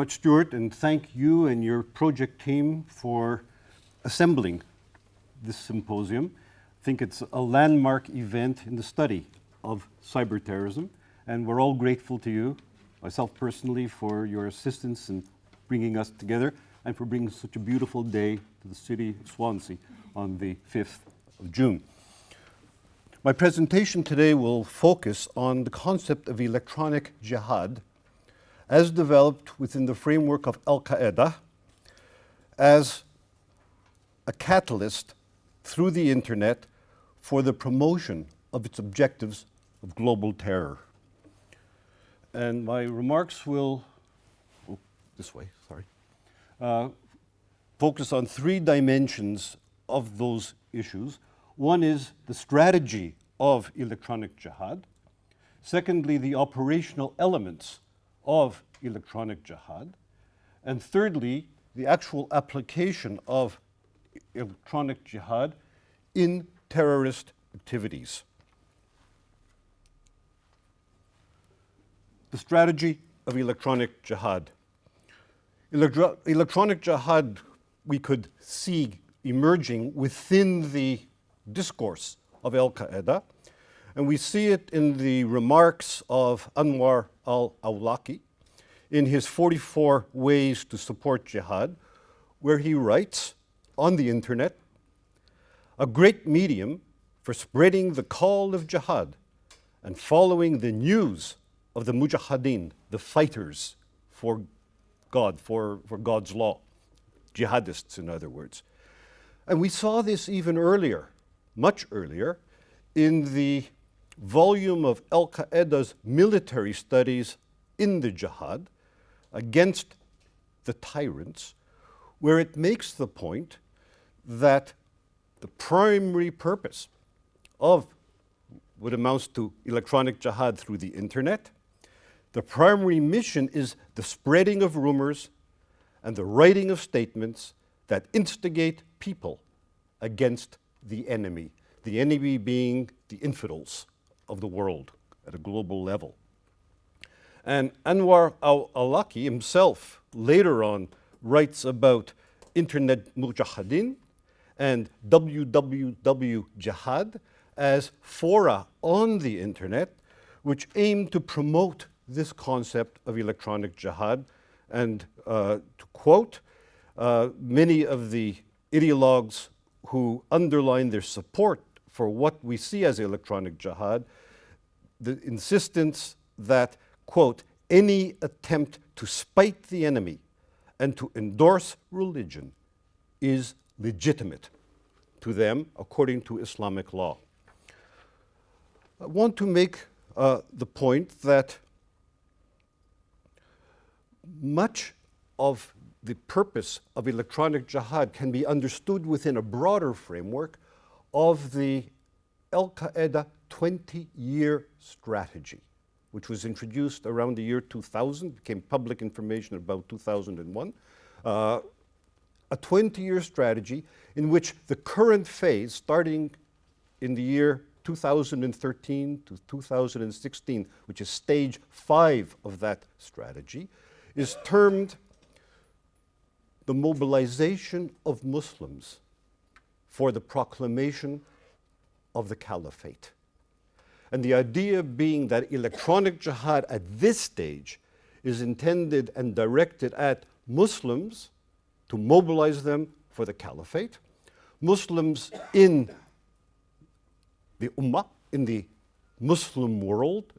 Much, Stuart, and thank you and your project team for assembling this symposium. I think it's a landmark event in the study of cyber terrorism, and we're all grateful to you, myself personally, for your assistance in bringing us together and for bringing such a beautiful day to the city of Swansea on the 5th of June. My presentation today will focus on the concept of electronic jihad as developed within the framework of Al-Qaeda as a catalyst through the internet for the promotion of its objectives of global terror. And my remarks will, focus on three dimensions of those issues. One is the strategy of electronic jihad. Secondly, the operational elements of electronic jihad. And thirdly, the actual application of electronic jihad in terrorist activities. The strategy of electronic jihad. Electronic jihad we could see emerging within the discourse of Al-Qaeda, and we see it in the remarks of Anwar al-Awlaki in his 44 Ways to Support Jihad, where he writes on the internet, a great medium for spreading the call of jihad and following the news of the mujahideen, the fighters for God, for God's law, jihadists in other words. And we saw this even earlier, much earlier, in the volume of Al-Qaeda's military studies in the jihad against the tyrants, where it makes the point that the primary purpose of what amounts to electronic jihad through the internet, the primary mission is the spreading of rumors and the writing of statements that instigate people against the enemy being the infidels of the world at a global level. And Anwar al-Awlaki himself later on writes about Internet Mujahideen and www Jihad as fora on the internet which aim to promote this concept of electronic jihad. And to quote, many of the ideologues who underline their support for what we see as electronic jihad, the insistence that, quote, any attempt to spite the enemy and to endorse religion is legitimate to them according to Islamic law. I want to make the point that much of the purpose of electronic jihad can be understood within a broader framework of the Al-Qaeda 20-year strategy, which was introduced around the year 2000, became public information about 2001, a 20-year strategy in which the current phase, starting in the year 2013 to 2016, which is stage 5 of that strategy, is termed the mobilization of Muslims for the proclamation of the caliphate. And the idea being that electronic jihad at this stage is intended and directed at Muslims to mobilize them for the caliphate, Muslims in the Ummah, in the Muslim world,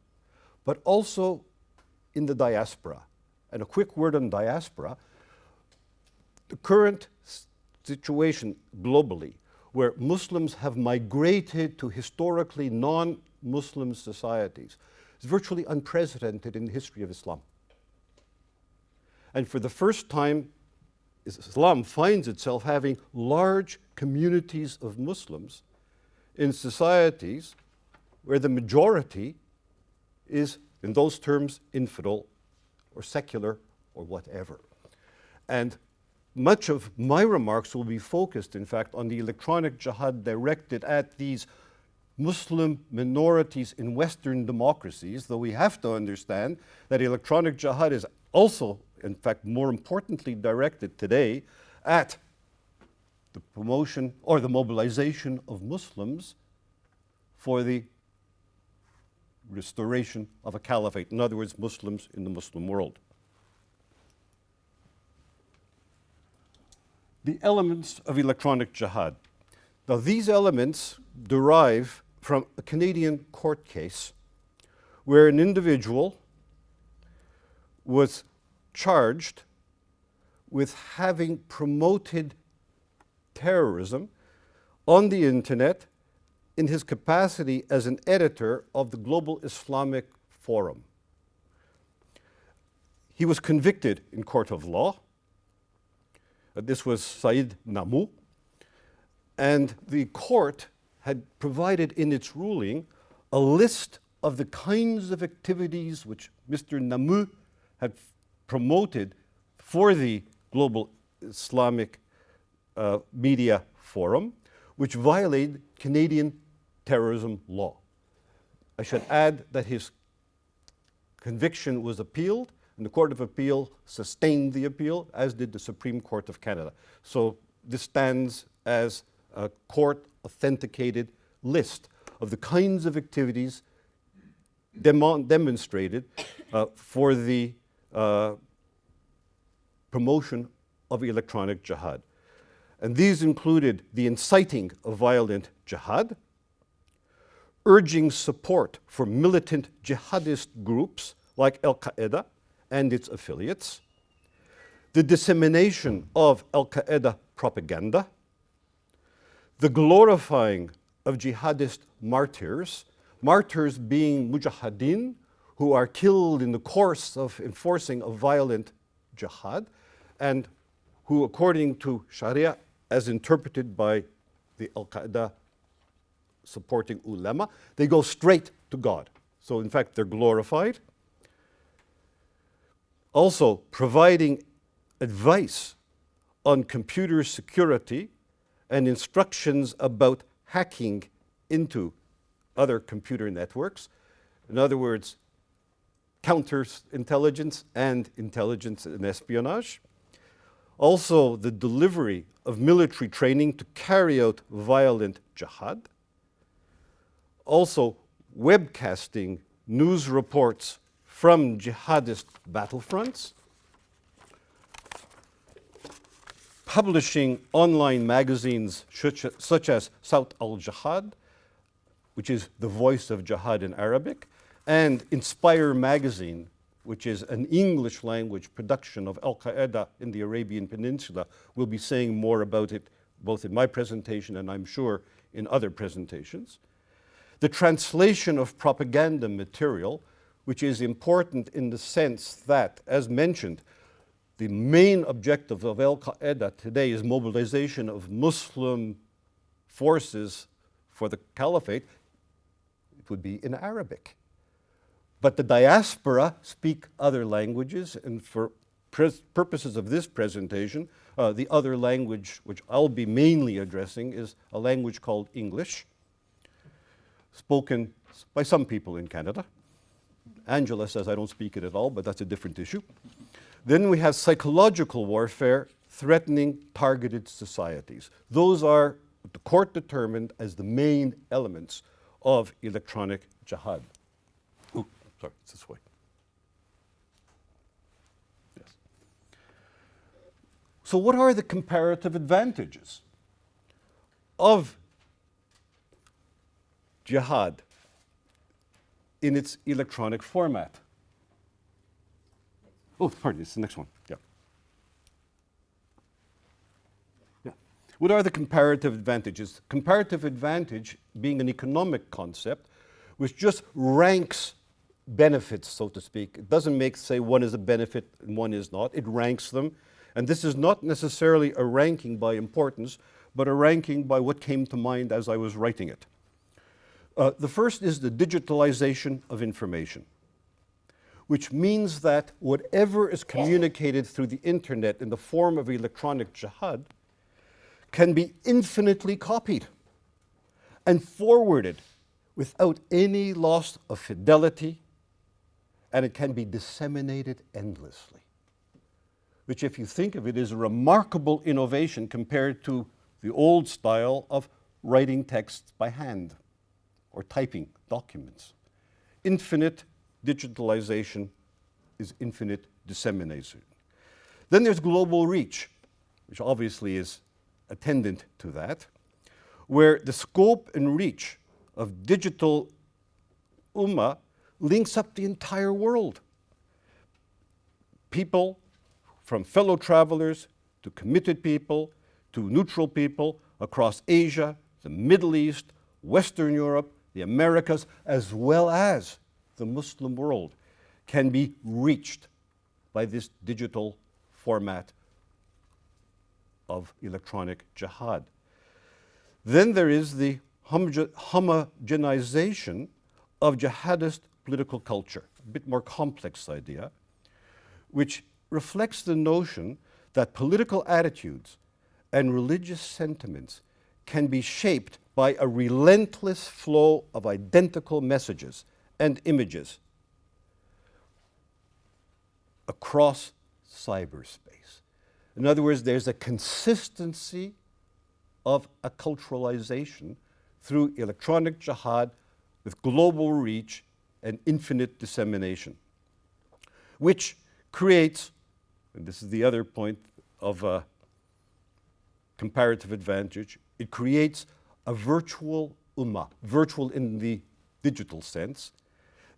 but also in the diaspora. And a quick word on diaspora. The current situation globally, where Muslims have migrated to historically non-Muslim societies, is virtually unprecedented in the history of Islam. And for the first time, Islam finds itself having large communities of Muslims in societies where the majority is, in those terms, infidel or secular or whatever. And much of my remarks will be focused, in fact, on the electronic jihad directed at these Muslim minorities in Western democracies, though we have to understand that electronic jihad is also in fact, more importantly, directed today at the promotion or the mobilization of Muslims for the restoration of a caliphate. In other words, Muslims in the Muslim world. The elements of electronic jihad. Now, these elements derive from a Canadian court case where an individual was charged with having promoted terrorism on the internet in his capacity as an editor of the Global Islamic Forum. He was convicted in court of law. This was Said Namu. And the court had provided in its ruling a list of the kinds of activities which Mr. Namu had promoted for the Global Islamic Media Forum, which violated Canadian terrorism law. I should add that his conviction was appealed, and the Court of Appeal sustained the appeal, as did the Supreme Court of Canada. So this stands as a court-authenticated list of the kinds of activities demonstrated for the promotion of electronic jihad. And these included the inciting of violent jihad, urging support for militant jihadist groups like Al-Qaeda and its affiliates, the dissemination of Al-Qaeda propaganda, the glorifying of jihadist martyrs, martyrs being mujahideen who are killed in the course of enforcing a violent jihad, and who, according to Sharia, as interpreted by the Al-Qaeda supporting ulama, they go straight to God. So in fact, they're glorified. Also, providing advice on computer security and instructions about hacking into other computer networks. In other words, counterintelligence and intelligence and espionage. Also, the delivery of military training to carry out violent jihad. Also, webcasting news reports from jihadist battlefronts. Publishing online magazines such as Sawt al-Jihad, which is the voice of jihad in Arabic, and Inspire magazine, which is an English language production of Al-Qaeda in the Arabian Peninsula. We'll be saying more about it both in my presentation and I'm sure in other presentations. The translation of propaganda material, which is important in the sense that, as mentioned, the main objective of Al-Qaeda today is mobilization of Muslim forces for the caliphate. It would be in Arabic. But the diaspora speak other languages, and for purposes of this presentation, the other language which I'll be mainly addressing is a language called English, spoken by some people in Canada. Angela says I don't speak it at all, but that's a different issue. Then we have psychological warfare threatening targeted societies. Those are what the court determined as the main elements of electronic jihad. Oh, sorry, it's this way. Yes. So what are the comparative advantages of jihad in its electronic format? Oh, pardon, it's the next one. Yeah. Yeah. What are the comparative advantages? Comparative advantage being an economic concept which just ranks benefits, so to speak. It doesn't say one is a benefit and one is not. It ranks them. And this is not necessarily a ranking by importance, but a ranking by what came to mind as I was writing it. The first is the digitalization of information, which means that whatever is communicated through the internet in the form of electronic jihad can be infinitely copied and forwarded without any loss of fidelity, and it can be disseminated endlessly. which, if you think of it, is a remarkable innovation compared to the old style of writing texts by hand or typing documents. Infinite digitalization is infinite dissemination. Then there's global reach, which obviously is attendant to that, where the scope and reach of digital ummah links up the entire world. People, from fellow travelers to committed people to neutral people across Asia, the Middle East, Western Europe, the Americas, as well as the Muslim world, can be reached by this digital format of electronic jihad. Then there is the homogenization of jihadist political culture, a bit more complex idea, which reflects the notion that political attitudes and religious sentiments can be shaped by a relentless flow of identical messages and images across cyberspace. In other words, there's a consistency of a culturalization through electronic jihad with global reach and infinite dissemination, which creates, and this is the other point of comparative advantage, it creates a virtual ummah, virtual in the digital sense,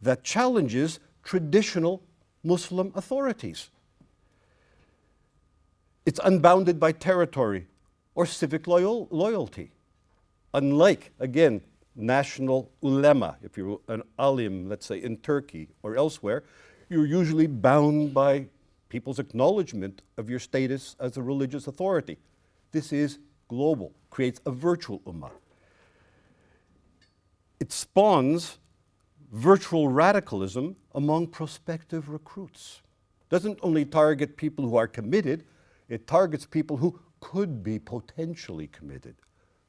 that challenges traditional Muslim authorities. It's unbounded by territory or civic loyalty. Unlike, again, national ulema, if you're an alim, let's say in Turkey or elsewhere, you're usually bound by people's acknowledgement of your status as a religious authority. This is global, creates a virtual ummah. It spawns virtual radicalism among prospective recruits. Doesn't only target people who are committed, it targets people who could be potentially committed,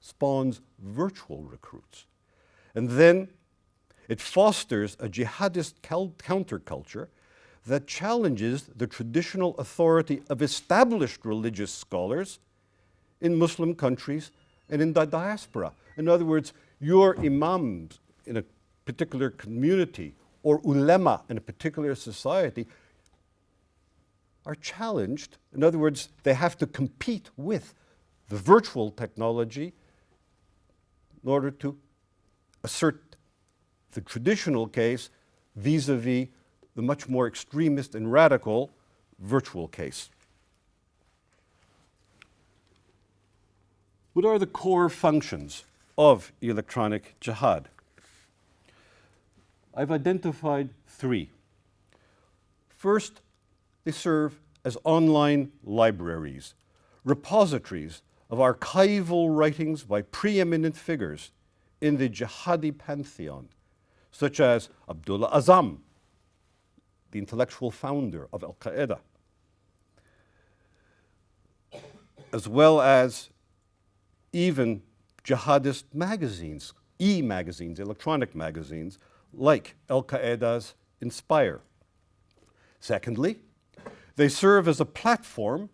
spawns virtual recruits. And then it fosters a jihadist counterculture that challenges the traditional authority of established religious scholars in Muslim countries and in the diaspora. In other words, your imams in a particular community or ulema in a particular society are challenged. In other words, they have to compete with the virtual technology in order to assert the traditional case vis-a-vis the much more extremist and radical virtual case. What are the core functions of electronic jihad? I've identified three. First, they serve as online libraries, repositories of archival writings by preeminent figures in the jihadi pantheon, such as Abdullah Azam, the intellectual founder of Al-Qaeda, as well as even jihadist magazines, e-magazines, electronic magazines, like Al-Qaeda's Inspire. Secondly, they serve as a platform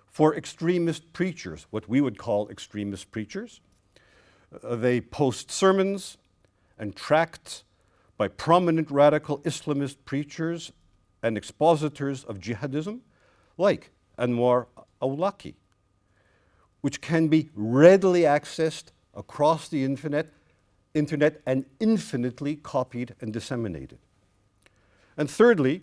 for extremist preachers, what we would call extremist preachers. They post sermons and tracts by prominent radical Islamist preachers and expositors of jihadism, like Anwar Awlaki, which can be readily accessed across the internet and infinitely copied and disseminated. And thirdly,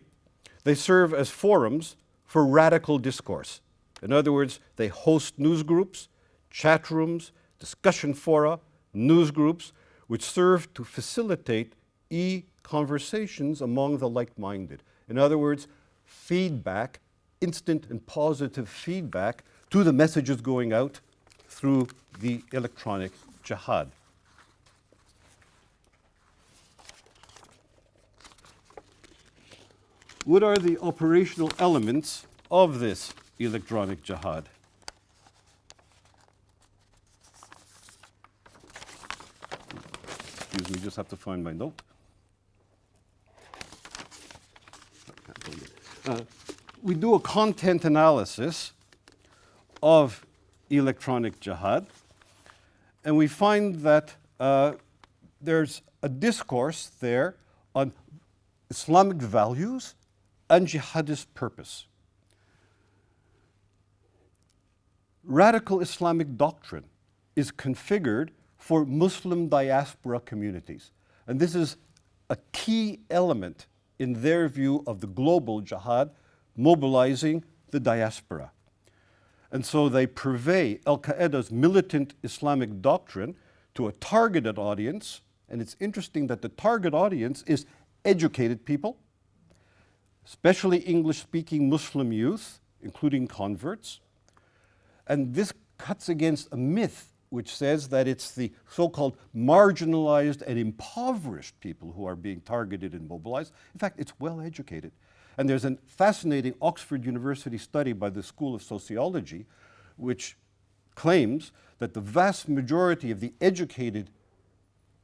they serve as forums for radical discourse. In other words, they host news groups, chat rooms, discussion fora, news groups, which serve to facilitate e-conversations among the like-minded. In other words, feedback, instant and positive feedback to the messages going out through the electronic jihad. What are the operational elements of this electronic jihad? Excuse me, just have to find my note. we do a content analysis of electronic jihad, and we find that there's a discourse there on Islamic values and jihadist purpose. Radical Islamic doctrine is configured for Muslim diaspora communities. And this is a key element in their view of the global jihad, mobilizing the diaspora. And so they purvey Al-Qaeda's militant Islamic doctrine to a targeted audience. And it's interesting that the target audience is educated people, especially English-speaking Muslim youth, including converts. And this cuts against a myth which says that it's the so-called marginalized and impoverished people who are being targeted and mobilized. In fact, it's well-educated. And there's a fascinating Oxford University study by the School of Sociology which claims that the vast majority of the educated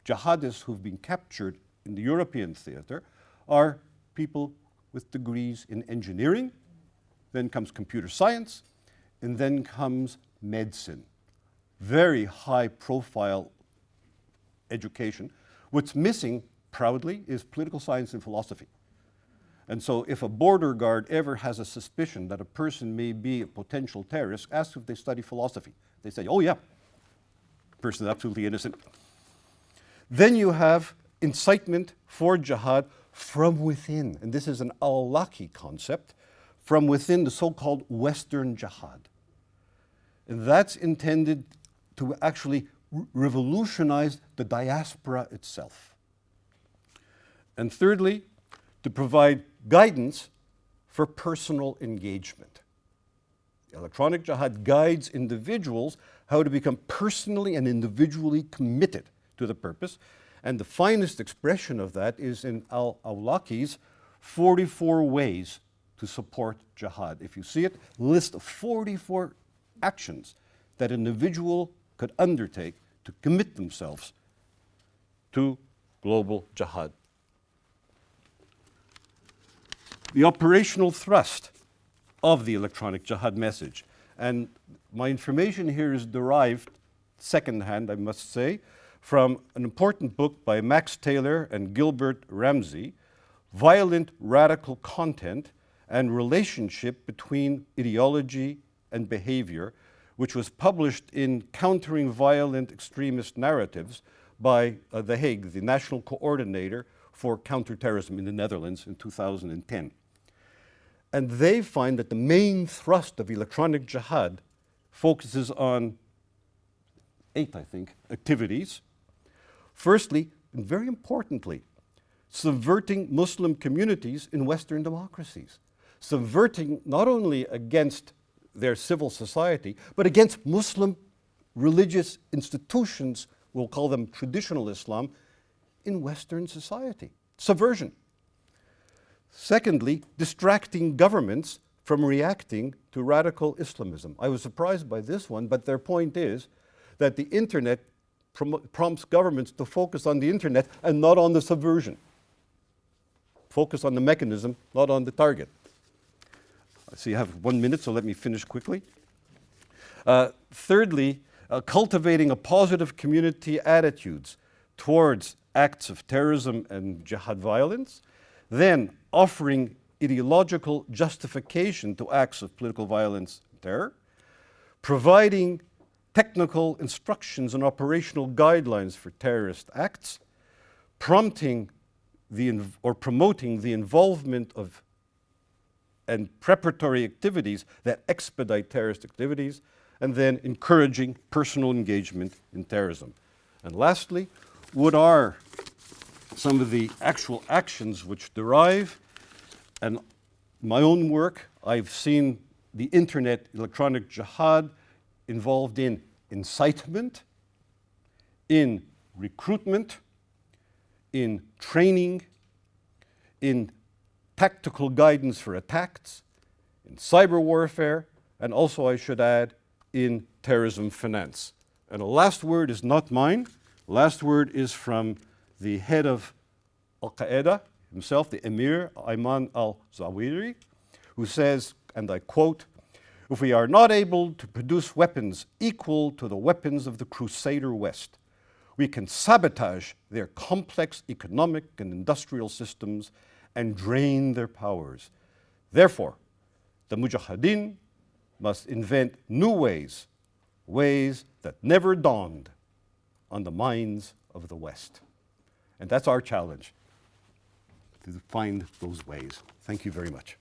jihadists who've been captured in the European theater are people with degrees in engineering, then comes computer science, and then comes medicine. Very high profile education. What's missing, proudly, is political science and philosophy. And so if a border guard ever has a suspicion that a person may be a potential terrorist, ask if they study philosophy. They say, oh yeah, the person is absolutely innocent. Then you have incitement for jihad from within. And this is an al-Awlaki concept, from within the so-called Western jihad. And that's intended to actually revolutionize the diaspora itself. And thirdly, to provide guidance for personal engagement. Electronic jihad guides individuals how to become personally and individually committed to the purpose. And the finest expression of that is in Al-Awlaki's 44 ways to support jihad. If you see it, list of 44 actions that an individual could undertake to commit themselves to global jihad. The operational thrust of the electronic jihad message. And my information here is derived, secondhand, I must say, from an important book by Max Taylor and Gilbert Ramsey, Violent Radical Content and Relationship Between Ideology and Behavior, which was published in Countering Violent Extremist Narratives by The Hague, the National Coordinator for Counterterrorism in the Netherlands in 2010. And they find that the main thrust of electronic jihad focuses on 8, I think, activities. Firstly, and very importantly, subverting Muslim communities in Western democracies. Subverting not only against their civil society, but against Muslim religious institutions, we'll call them traditional Islam, in Western society. Subversion. Secondly, distracting governments from reacting to radical Islamism. I was surprised by this one, but their point is that the internet prompts governments to focus on the internet and not on the subversion. Focus on the mechanism, not on the target. I see I have 1 minute, so let me finish quickly. Thirdly, cultivating a positive community attitudes towards acts of terrorism and jihad violence. Then offering ideological justification to acts of political violence and terror. Providing technical instructions and operational guidelines for terrorist acts. Promoting the involvement of and preparatory activities that expedite terrorist activities, and then encouraging personal engagement in terrorism. And lastly, what are some of the actual actions which derive? And my own work, I've seen the internet electronic jihad involved in incitement, in recruitment, in training, in tactical guidance for attacks, in cyber warfare, and also, I should add, in terrorism finance. And the last word is not mine. Last word is from the head of Al-Qaeda himself, the Emir Ayman al-Zawahiri, who says, and I quote, "If we are not able to produce weapons equal to the weapons of the Crusader West, we can sabotage their complex economic and industrial systems and drain their powers. Therefore, the Mujahideen must invent new ways, ways that never dawned on the minds of the West." And that's our challenge, to find those ways. Thank you very much.